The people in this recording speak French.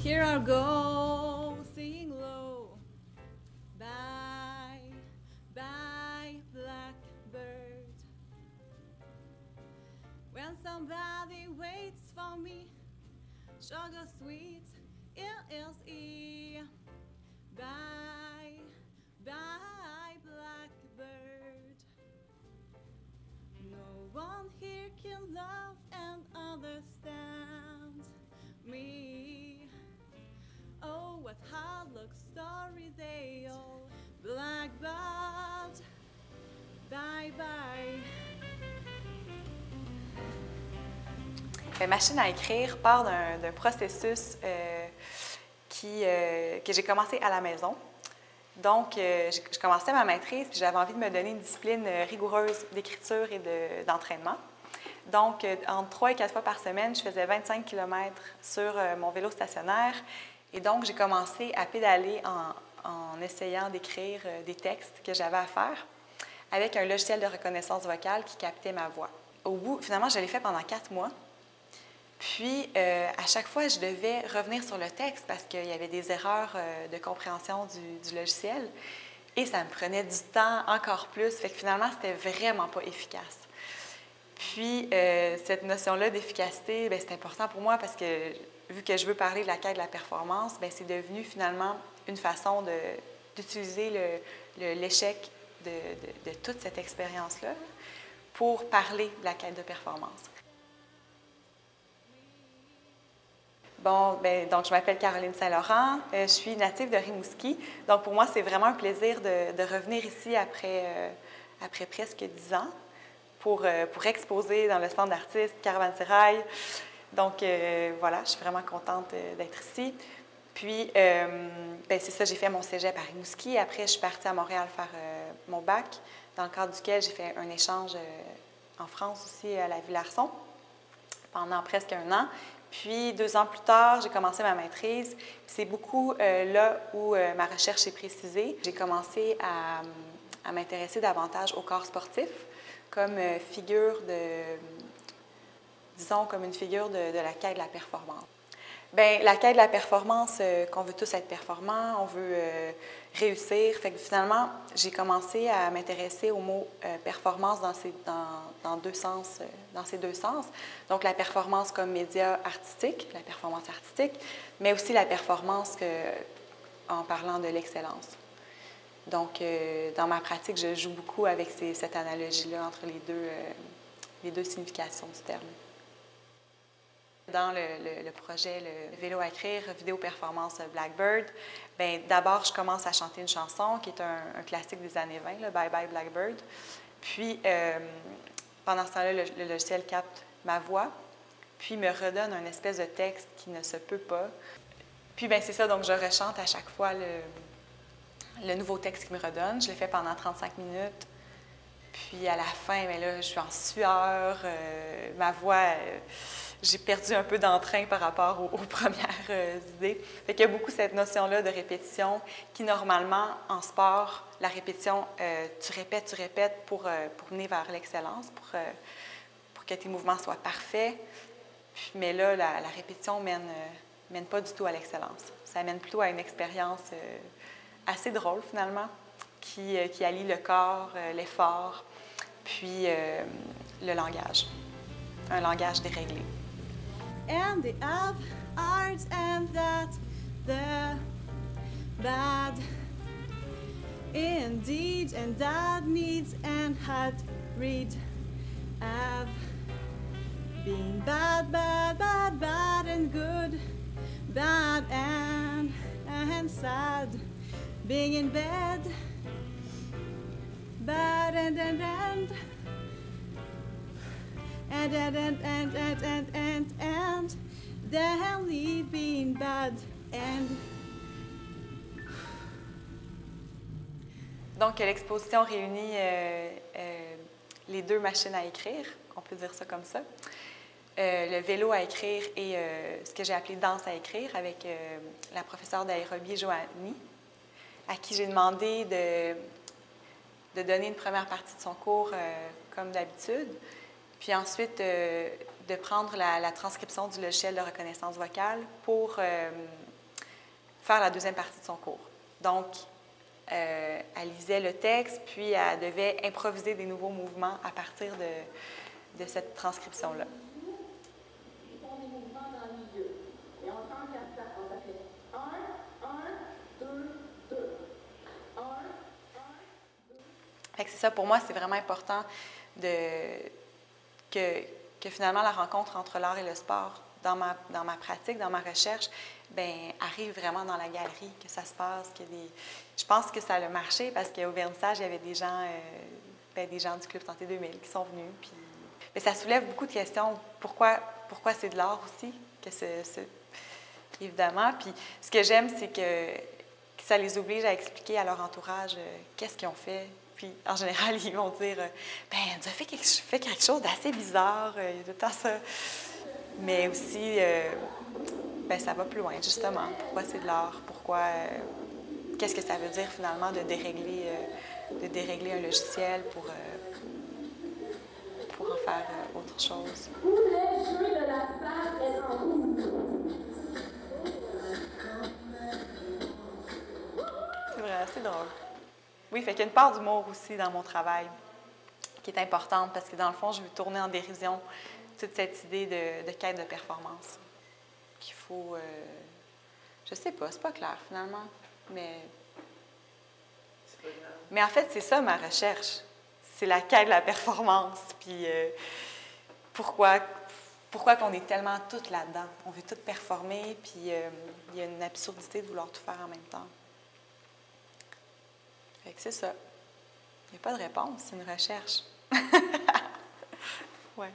Here I go, sing low. Bye, bye, blackbird. When somebody waits for me, sugar sweet, LSE. Bye, bye, blackbird. No one here can love and understand me. Oh, what hard luck story they all. Blackbird, bye bye. Machine à écrire part d'un processus que j'ai commencé à la maison. Donc, je commençais ma maîtrise puis j'avais envie de me donner une discipline rigoureuse d'écriture et d'entraînement. Donc, entre 3 et 4 fois par semaine, je faisais 25 km sur mon vélo stationnaire. Et donc, j'ai commencé à pédaler en essayant d'écrire des textes que j'avais à faire avec un logiciel de reconnaissance vocale qui captait ma voix. Au bout, finalement, je l'ai fait pendant 4 mois. Puis, à chaque fois, je devais revenir sur le texte parce qu'il y avait des erreurs de compréhension du logiciel. Et ça me prenait du temps encore plus. Fait que finalement, c'était vraiment pas efficace. Puis, cette notion-là d'efficacité, c'est important pour moi parce que, vu que je veux parler de la quête de la performance, c'est devenu finalement une façon d'utiliser l'échec de toute cette expérience-là pour parler de la quête de performance. Bon, donc je m'appelle Caroline Saint-Laurent, je suis native de Rimouski. Donc pour moi, c'est vraiment un plaisir de revenir ici après presque 10 ans pour exposer dans le centre d'artistes Caravansérail. Donc voilà, je suis vraiment contente d'être ici. Puis, c'est ça, j'ai fait mon cégep à Rimouski. Après, je suis partie à Montréal faire mon bac, dans le cadre duquel j'ai fait un échange en France aussi, à la Ville-Arson, pendant presque 1 an. Puis, 2 ans plus tard, j'ai commencé ma maîtrise. C'est beaucoup là où ma recherche est précisée. J'ai commencé à m'intéresser davantage au corps sportif comme figure disons, comme une figure de la quête de la performance. Bien, la quête de la performance, qu'on veut tous être performants, on veut réussir. Fait que finalement, j'ai commencé à m'intéresser au mot performance dans ces deux sens. Donc, la performance comme média artistique, la performance artistique, mais aussi la performance en parlant de l'excellence. Donc, dans ma pratique, je joue beaucoup avec cette analogie-là entre les deux significations du terme. Dans le projet Le vélo à écrire, vidéo performance Blackbird, d'abord, je commence à chanter une chanson qui est un classique des années 20, là, Bye Bye Blackbird. Puis, pendant ce temps-là, le logiciel capte ma voix, puis me redonne un espèce de texte qui ne se peut pas. Puis, c'est ça, donc je rechante à chaque fois le nouveau texte qu'il me redonne. Je le fais pendant 35 minutes. Puis, à la fin, là, je suis en sueur, ma voix... j'ai perdu un peu d'entrain par rapport aux premières idées. Fait qu'il y a beaucoup cette notion-là de répétition qui, normalement, en sport, la répétition, tu répètes pour mener vers l'excellence, pour que tes mouvements soient parfaits. Mais là, la répétition mène pas du tout à l'excellence. Ça mène plutôt à une expérience assez drôle, finalement, qui allie le corps, l'effort, puis le langage. Un langage déréglé. And the up art and that the bad indeed and that needs and had read have been bad and good, bad and sad, being in bed, bad and then leaving bad and... Donc, l'exposition réunit les deux machines à écrire, on peut dire ça comme ça. Le vélo à écrire et ce que j'ai appelé danse à écrire avec la professeure d'aérobie Joanie, à qui j'ai demandé de donner une première partie de son cours comme d'habitude. Puis ensuite, de prendre la transcription du logiciel de reconnaissance vocale pour faire la deuxième partie de son cours. Donc, elle lisait le texte, puis elle devait improviser des nouveaux mouvements à partir de cette transcription-là. Ils font des mouvements dans le milieu. Et on sent qu'à ça, ça fait 1, 1, 2, 2. 1, 1, 2. Fait que c'est ça, pour moi, c'est vraiment important que finalement la rencontre entre l'art et le sport, dans ma pratique, dans ma recherche, bien, arrive vraiment dans la galerie, que ça se passe, Je pense que ça a marché parce qu'au vernissage, il y avait des gens du Club Santé 2000 qui sont venus. Puis... Mais ça soulève beaucoup de questions. Pourquoi c'est de l'art aussi? Évidemment. Puis ce que j'aime, c'est que ça les oblige à expliquer à leur entourage qu'est-ce qu'ils ont fait. Puis, en général, ils vont dire « Bien, on a fait quelque chose d'assez bizarre. Il y a tout le temps ça. » Mais aussi, bien, ça va plus loin, justement. Pourquoi c'est de l'art? Qu'est-ce que ça veut dire, finalement, de dérégler un logiciel pour en faire autre chose? Tous les jeux de la salle est en rouge. C'est vrai, c'est drôle. Oui, fait qu'il y a une part d'humour aussi dans mon travail qui est importante parce que, dans le fond, je veux tourner en dérision toute cette idée de quête de performance. Qu'il faut... je sais pas, c'est pas clair, finalement, mais... Mais en fait, c'est ça ma recherche. C'est la quête de la performance. Puis pourquoi qu'on est tellement toutes là-dedans? On veut toutes performer, puis il y a une absurdité de vouloir tout faire en même temps. Fait que c'est ça. Il n'y a pas de réponse, c'est une recherche. Ouais.